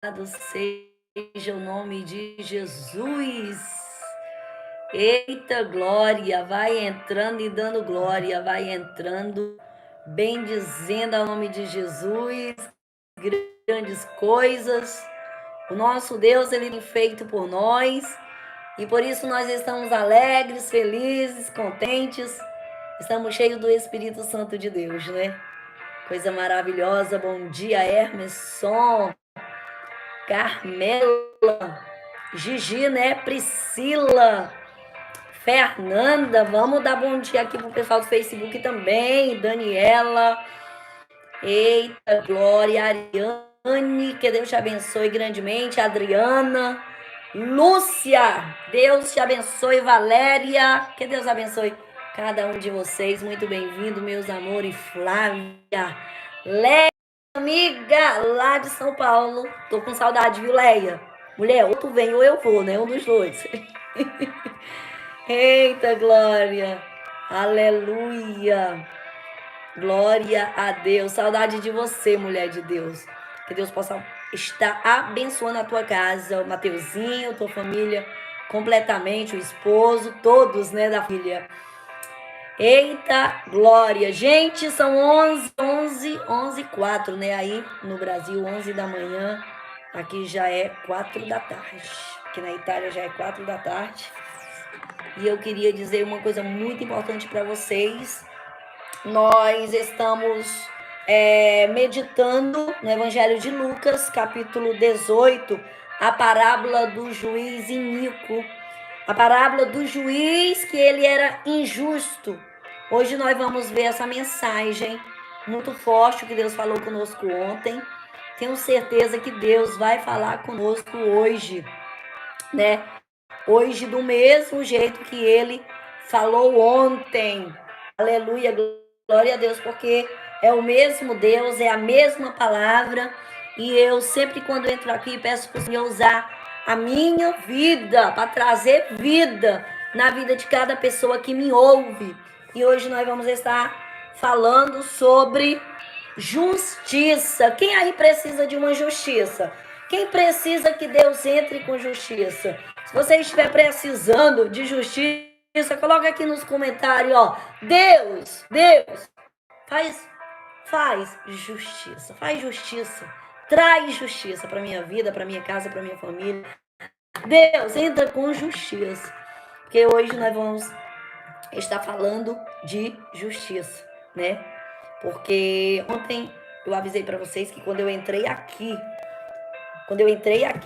Louvado seja o nome de Jesus. Eita glória, vai entrando e dando glória, vai entrando, bendizendo ao nome de Jesus, grandes coisas. O nosso Deus, ele tem feito por nós, e por isso nós estamos alegres, felizes, contentes. Estamos cheios do Espírito Santo de Deus, né? Coisa maravilhosa. Bom dia, Hermeson, Carmela, Gigi, né? Priscila, Fernanda. Vamos dar bom dia aqui pro pessoal do Facebook também. Daniela, eita, Glória, Ariane, que Deus te abençoe grandemente. Adriana, Lúcia, Deus te abençoe. Valéria, que Deus abençoe cada um de vocês. Muito bem-vindo, meus amores. Flávia, Leia, amiga lá de São Paulo. Tô com saudade, viu, Leia? Mulher, ou tu vem ou eu vou, né? Um dos dois. Eita, glória. Aleluia. Glória a Deus. Saudade de você, mulher de Deus. Que Deus possa estar abençoando a tua casa, o Mateuzinho, tua família, completamente, o esposo, todos, né, da filha. Eita, glória. Gente, são 11 e 4, né? Aí no Brasil, 11 da manhã. Aqui já é 4 da tarde. Aqui na Itália já é 4 da tarde. E eu queria dizer uma coisa muito importante para vocês. Nós estamos meditando no Evangelho de Lucas, capítulo 18, a parábola do juiz iníquo. A parábola do juiz que ele era injusto. Hoje nós vamos ver essa mensagem muito forte que Deus falou conosco ontem. Tenho certeza que Deus vai falar conosco hoje, né? Hoje do mesmo jeito que ele falou ontem. Aleluia, glória a Deus, porque é o mesmo Deus, é a mesma palavra. E eu sempre quando entro aqui peço para o Senhor usar a minha vida para trazer vida na vida de cada pessoa que me ouve. E hoje nós vamos estar falando sobre justiça. Quem aí precisa de uma justiça? Quem precisa que Deus entre com justiça? Se você estiver precisando de justiça, coloca aqui nos comentários, ó. Deus, faz justiça, faz justiça. Traz justiça para minha vida, para minha casa, para minha família. Deus, entra com justiça. Porque hoje nós vamos estar falando de justiça, né? Porque ontem eu avisei para vocês que quando eu entrei aqui,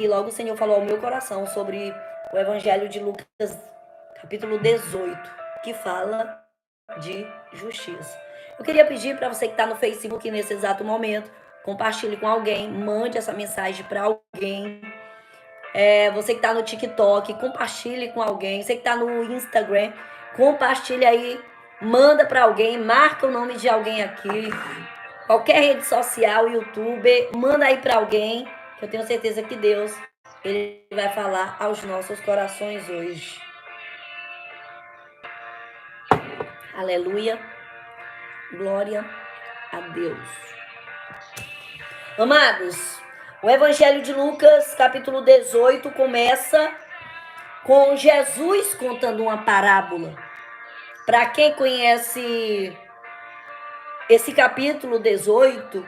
logo o Senhor falou ao meu coração sobre o Evangelho de Lucas, capítulo 18, que fala de justiça. Eu queria pedir para você que está no Facebook nesse exato momento, compartilhe com alguém, mande essa mensagem para alguém. Você que está no TikTok, compartilhe com alguém. Você que está no Instagram, compartilhe aí, manda para alguém, marca o nome de alguém aqui. Qualquer rede social, YouTube, manda aí para alguém, que eu tenho certeza que Deus ele vai falar aos nossos corações hoje. Aleluia. Glória a Deus. Amados, o Evangelho de Lucas, capítulo 18, começa com Jesus contando uma parábola. Para quem conhece esse capítulo 18,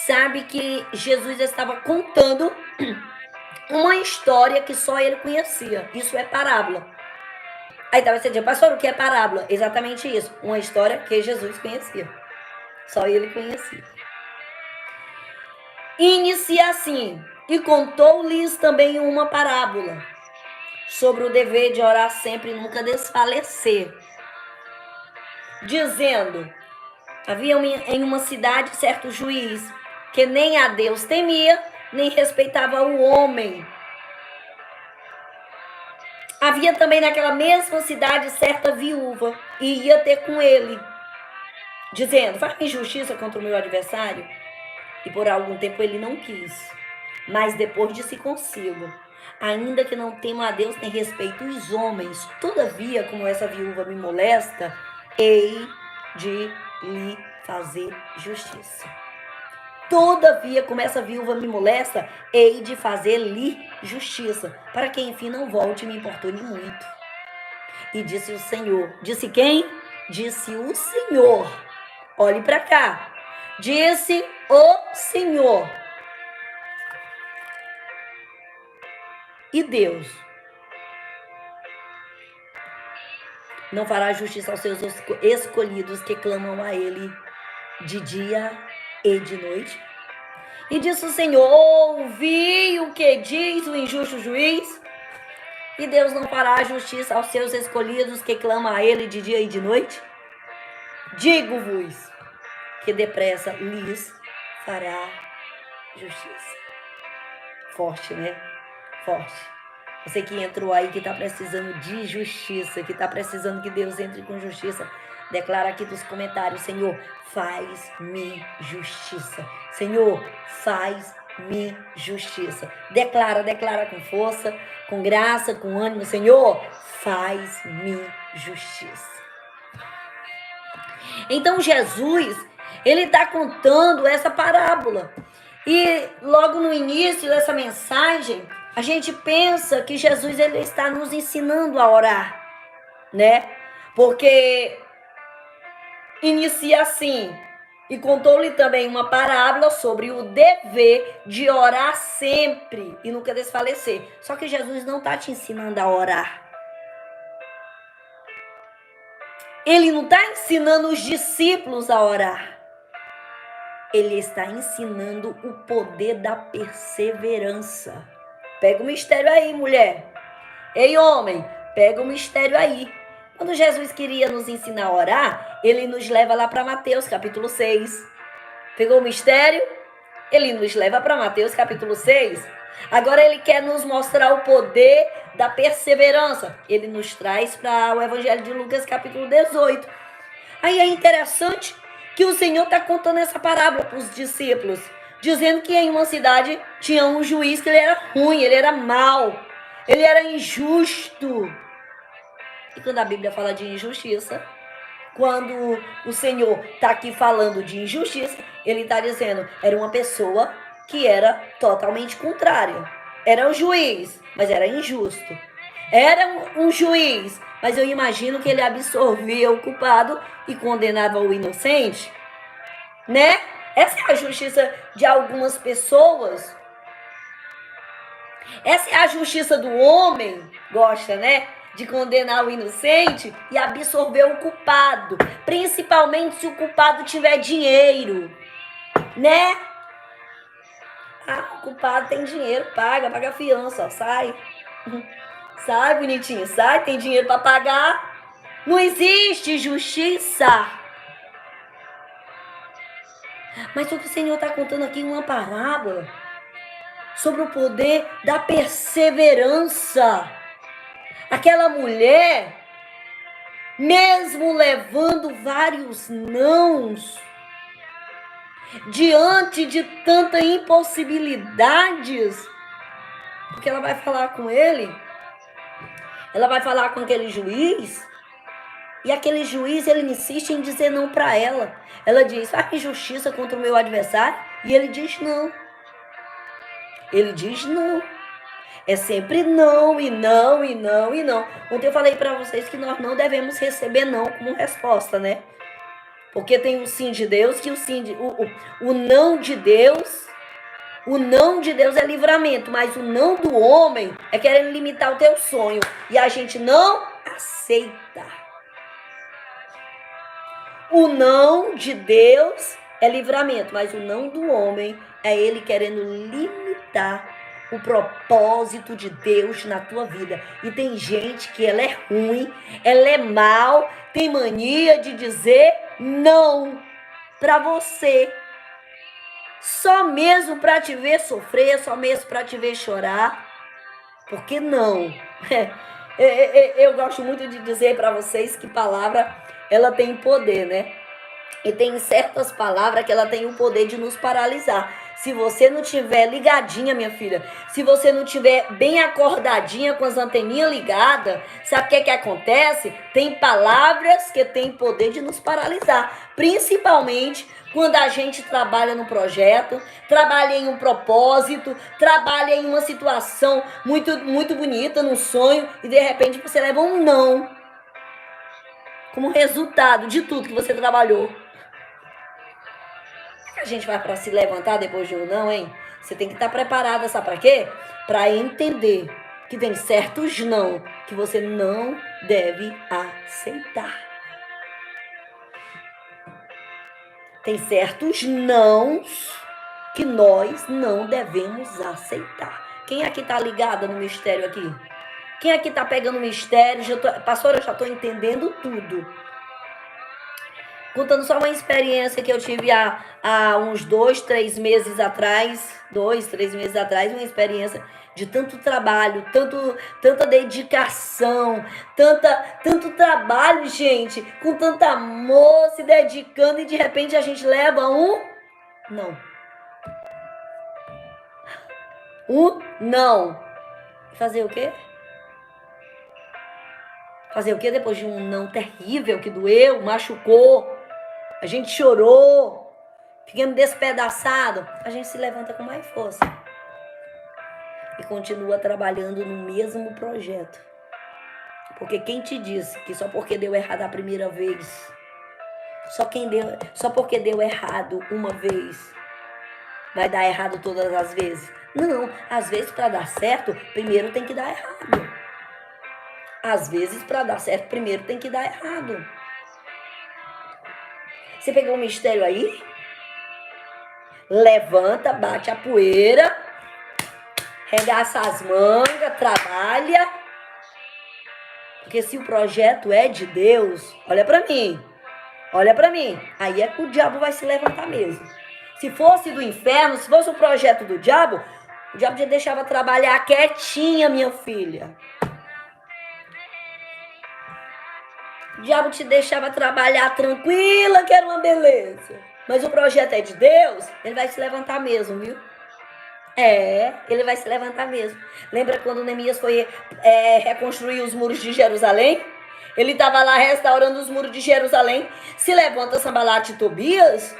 sabe que Jesus estava contando uma história que só ele conhecia. Isso é parábola. Aí talvez você diga, pastor, o que é parábola? Exatamente isso. Uma história que Jesus conhecia. Só ele conhecia. Inicia assim. E contou-lhes também uma parábola sobre o dever de orar sempre e nunca desfalecer. Dizendo, havia em uma cidade certo juiz que nem a Deus temia, nem respeitava o homem. Havia também naquela mesma cidade certa viúva, e ia ter com ele, dizendo, faz-me justiça contra o meu adversário. E por algum tempo ele não quis. Mas depois disse consigo, ainda que não tema a Deus nem respeito os homens, todavia, como essa viúva me molesta, hei de lhe fazer justiça. Todavia, como essa viúva me molesta, hei de fazer-lhe justiça, para que enfim não volte e me importune muito. E disse o Senhor. Disse quem? Disse o Senhor. Olhe para cá. Disse o Senhor. E Deus não fará justiça aos seus escolhidos que clamam a Ele de dia e de noite? E disse o Senhor: ouvi o que diz o injusto juiz? E Deus não fará justiça aos seus escolhidos que clamam a Ele de dia e de noite? Digo-vos que depressa lhes fará justiça. Forte, né? Forte. Você que entrou aí, que está precisando de justiça, que está precisando que Deus entre com justiça, declara aqui nos comentários: Senhor, faz-me justiça. Senhor, faz-me justiça. Declara com força, com graça, com ânimo. Senhor, faz-me justiça. Então Jesus, ele está contando essa parábola. E logo no início dessa mensagem, a gente pensa que Jesus, ele está nos ensinando a orar, né? Porque inicia assim: e contou-lhe também uma parábola sobre o dever de orar sempre e nunca desfalecer. Só que Jesus não está te ensinando a orar. Ele não está ensinando os discípulos a orar. Ele está ensinando o poder da perseverança. Pega o mistério aí, mulher. Ei, homem, pega o mistério aí. Quando Jesus queria nos ensinar a orar, ele nos leva lá para Mateus, capítulo 6. Pegou o mistério? Ele nos leva para Mateus, capítulo 6. Agora ele quer nos mostrar o poder da perseverança. Ele nos traz para o Evangelho de Lucas, capítulo 18. Aí é interessante que o Senhor está contando essa parábola para os discípulos, dizendo que em uma cidade tinha um juiz que ele era ruim, ele era mau, ele era injusto. E quando a Bíblia fala de injustiça, quando o Senhor está aqui falando de injustiça, ele está dizendo, era uma pessoa que era totalmente contrária. Era um juiz, mas era injusto. Era um juiz, mas eu imagino que ele absorvia o culpado e condenava o inocente, né? Essa é a justiça de algumas pessoas. Essa é a justiça do homem, gosta, né? De condenar o inocente e absorver o culpado. Principalmente se o culpado tiver dinheiro, né? Ah, o culpado tem dinheiro, paga a fiança, ó, sai. Sai, bonitinho, sai, tem dinheiro para pagar. Não existe justiça. Mas o que o Senhor está contando aqui é uma parábola sobre o poder da perseverança. Aquela mulher, mesmo levando vários nãos, diante de tantas impossibilidades, porque ela vai falar com ele, ela vai falar com aquele juiz, e aquele juiz, ele insiste em dizer não para ela. Ela diz, faz justiça contra o meu adversário, e ele diz não. Ele diz não. É sempre não, e não, e não, e não. Ontem eu falei para vocês que nós não devemos receber não como resposta, né? Porque tem o sim de Deus, que o não de Deus, o não de Deus é livramento, mas o não do homem é querendo limitar o teu sonho. E a gente não aceita. O não de Deus é livramento, mas o não do homem é ele querendo limitar o propósito de Deus na tua vida. E tem gente que ela é ruim, ela é mal, tem mania de dizer não para você. Só mesmo para te ver sofrer, só mesmo para te ver chorar. Por que não? Eu gosto muito de dizer para vocês que palavra, ela tem poder, né? E tem certas palavras que ela tem o poder de nos paralisar. Se você não tiver ligadinha, minha filha, se você não tiver bem acordadinha com as anteninhas ligadas, sabe o que acontece? Tem palavras que têm poder de nos paralisar, principalmente quando a gente trabalha no projeto, trabalha em um propósito, trabalha em uma situação muito, muito bonita, num sonho, e de repente você leva um não, como resultado de tudo que você trabalhou. A gente vai para se levantar depois de um não, hein? Você tem que estar preparada, sabe para quê? Para entender que tem certos não que você não deve aceitar. Tem certos nãos que nós não devemos aceitar. Quem aqui tá ligada no mistério aqui? Quem aqui tá pegando o mistério? Pastora, eu já tô entendendo tudo. Contando só uma experiência que eu tive há uns 2, 3 meses atrás. 2, 3 meses atrás, uma experiência de tanto trabalho, tanta dedicação, tanto trabalho, gente, com tanto amor, se dedicando, e de repente a gente leva não. Não. Fazer o quê? Fazer o quê depois de um não terrível que doeu, machucou? A gente chorou, ficamos despedaçados. A gente se levanta com mais força e continua trabalhando no mesmo projeto. Porque quem te disse que só porque deu errado a primeira vez, só porque deu errado uma vez, vai dar errado todas as vezes? Não, às vezes para dar certo, primeiro tem que dar errado. Às vezes para dar certo, primeiro tem que dar errado. Você pegou o mistério aí? Levanta, bate a poeira, regaça as mangas, trabalha. Porque se o projeto é de Deus, olha pra mim, aí é que o diabo vai se levantar mesmo. Se fosse do inferno, se fosse o projeto do diabo, o diabo já deixava trabalhar quietinha, minha filha. O diabo te deixava trabalhar tranquila, que era uma beleza. Mas o projeto é de Deus, ele vai se levantar mesmo, viu? Ele vai se levantar mesmo. Lembra quando Neemias foi reconstruir os muros de Jerusalém? Ele estava lá restaurando os muros de Jerusalém. Se levanta Sanbalat e Tobias.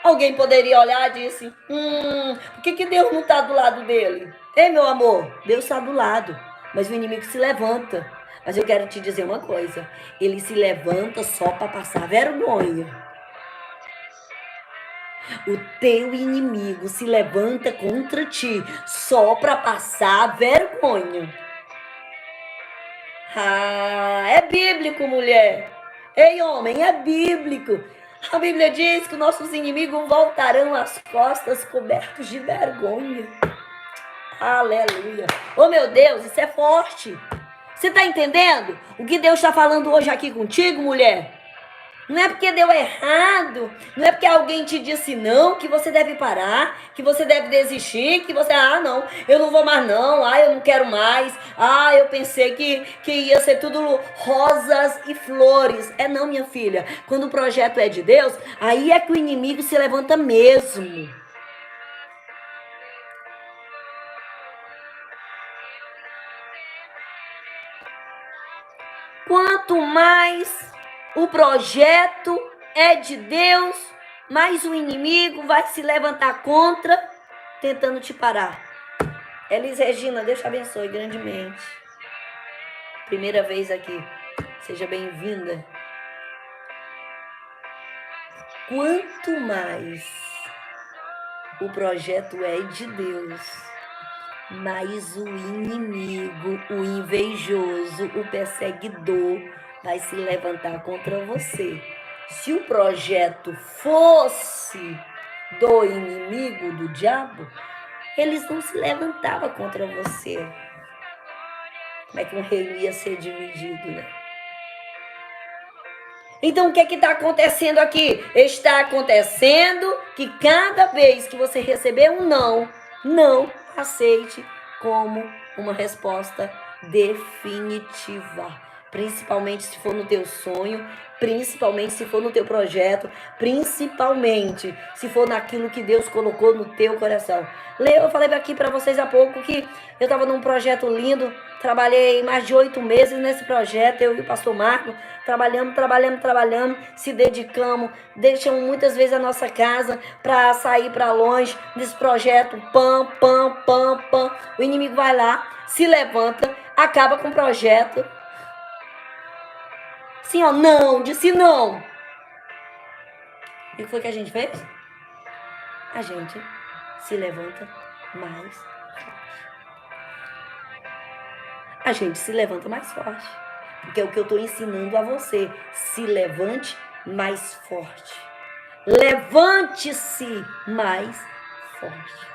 Alguém poderia olhar e dizer assim, por que Deus não está do lado dele? Ei, meu amor, Deus está do lado, mas o inimigo se levanta. Mas eu quero te dizer uma coisa, ele se levanta só para passar vergonha. O teu inimigo se levanta contra ti só para passar vergonha. É bíblico, mulher. Ei, homem, é bíblico. A Bíblia diz que nossos inimigos voltarão às costas cobertos de vergonha. Aleluia. Oh, meu Deus, isso é forte. Você está entendendo o que Deus está falando hoje aqui contigo, mulher? Não é porque deu errado, não é porque alguém te disse não, que você deve parar, que você deve desistir, que você, não, eu não vou mais não, eu não quero mais, eu pensei que ia ser tudo rosas e flores. Não, minha filha, quando o projeto é de Deus, aí é que o inimigo se levanta mesmo. Quanto mais o projeto é de Deus, mais o inimigo vai se levantar contra, tentando te parar. Elis Regina, Deus te abençoe grandemente. Primeira vez aqui. Seja bem-vinda. Quanto mais o projeto é de Deus, mais o inimigo, o invejoso, o perseguidor vai se levantar contra você. Se o projeto fosse do inimigo, do diabo, eles não se levantavam contra você. Como é que um reino ia ser dividido, né? Então, o que está acontecendo aqui? Está acontecendo que cada vez que você receber um não aceite como uma resposta definitiva. principalmente se for no teu sonho, principalmente se for no teu projeto, principalmente se for naquilo que Deus colocou no teu coração. Eu falei aqui para vocês há pouco que eu estava num projeto lindo, trabalhei mais de 8 meses nesse projeto, eu e o pastor Marco, trabalhamos, se dedicamos, deixamos muitas vezes a nossa casa para sair para longe desse projeto, pam, o inimigo vai lá, se levanta, acaba com o projeto. Sim, ó, não, disse não. E o que foi que a gente fez? A gente se levanta mais forte. A gente se levanta mais forte. Porque é o que eu estou ensinando a você. Se levante mais forte. Levante-se mais forte.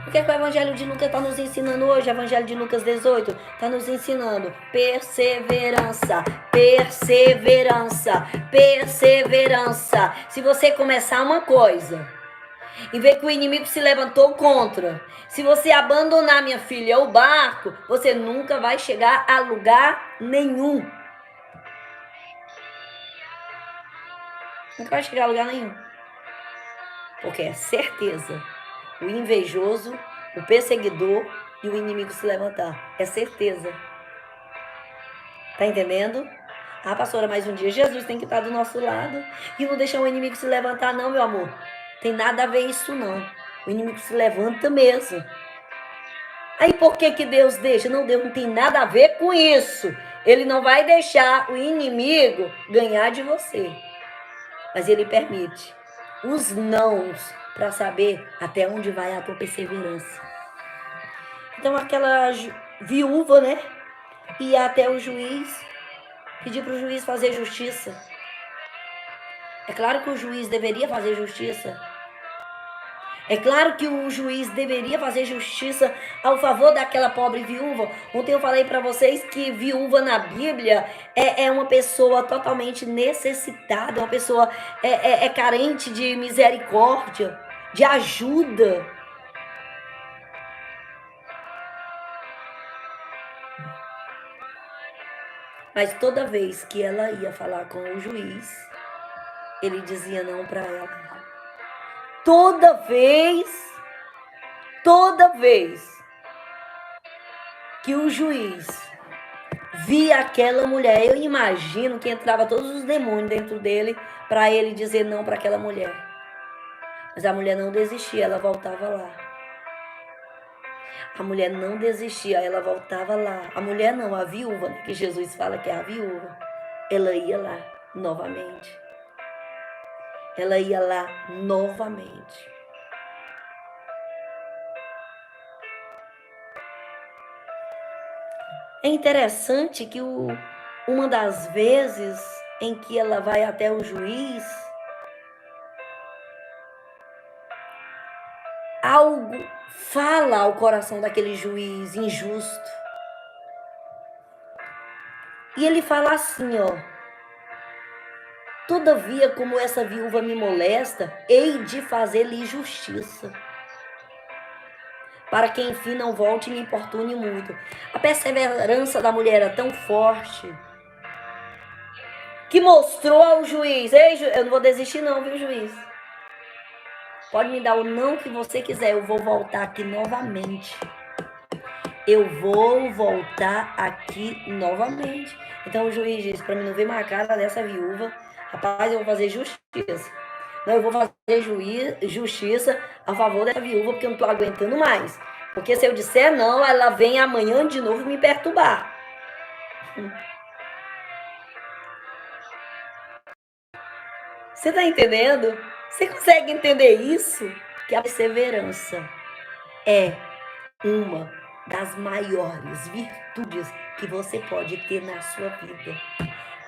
O que é que o Evangelho de Lucas está nos ensinando hoje? O Evangelho de Lucas 18 está nos ensinando perseverança, perseverança, perseverança. Se você começar uma coisa e ver que o inimigo se levantou contra, se você abandonar, minha filha, o barco, você nunca vai chegar a lugar nenhum. Nunca vai chegar a lugar nenhum. Porque é certeza. O invejoso, o perseguidor e o inimigo se levantar. É certeza. Tá entendendo? Ah, pastora, mas um dia Jesus tem que estar do nosso lado e não deixar o inimigo se levantar, não, meu amor. Tem nada a ver isso, não. O inimigo se levanta mesmo. Aí por que Deus deixa? Não, Deus não tem nada a ver com isso. Ele não vai deixar o inimigo ganhar de você. Mas ele permite os nãos para saber até onde vai a tua perseverança. Então aquela viúva, né, ia até o juiz, pedir para o juiz fazer justiça. É claro que o juiz deveria fazer justiça. É claro que o juiz deveria fazer justiça ao favor daquela pobre viúva. Ontem eu falei para vocês que viúva na Bíblia é uma pessoa totalmente necessitada, uma pessoa carente de misericórdia, de ajuda. Mas toda vez que ela ia falar com o juiz, ele dizia não para ela. Toda vez que o juiz via aquela mulher, eu imagino que entrava todos os demônios dentro dele para ele dizer não para aquela mulher. Mas a mulher não desistia, ela voltava lá. A mulher não desistia, ela voltava lá. A mulher não, a viúva, que Jesus fala que é a viúva. Ela ia lá novamente. Ela ia lá novamente. É interessante que uma das vezes em que ela vai até o juiz, algo fala ao coração daquele juiz injusto. E ele fala assim, ó: todavia, como essa viúva me molesta, hei de fazer-lhe justiça, para que enfim não volte e me importune muito. A perseverança da mulher era tão forte que mostrou ao juiz: ei, eu não vou desistir não, viu, juiz? Pode me dar o não que você quiser, eu vou voltar aqui novamente. Eu vou voltar aqui novamente. Então o juiz disse: para mim não ver mais a cara dessa viúva, rapaz, eu vou fazer justiça. Não, eu vou fazer justiça a favor dessa viúva, porque eu não estou aguentando mais. Porque se eu disser não, ela vem amanhã de novo me perturbar. Você está entendendo? Você consegue entender isso? Que a perseverança é uma das maiores virtudes que você pode ter na sua vida.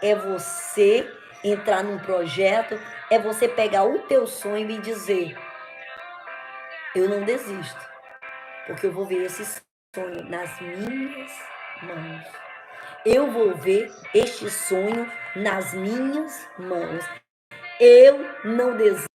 É você entrar num projeto, é você pegar o teu sonho e dizer: eu não desisto, porque eu vou ver esse sonho nas minhas mãos. Eu vou ver este sonho nas minhas mãos. Eu não desisto.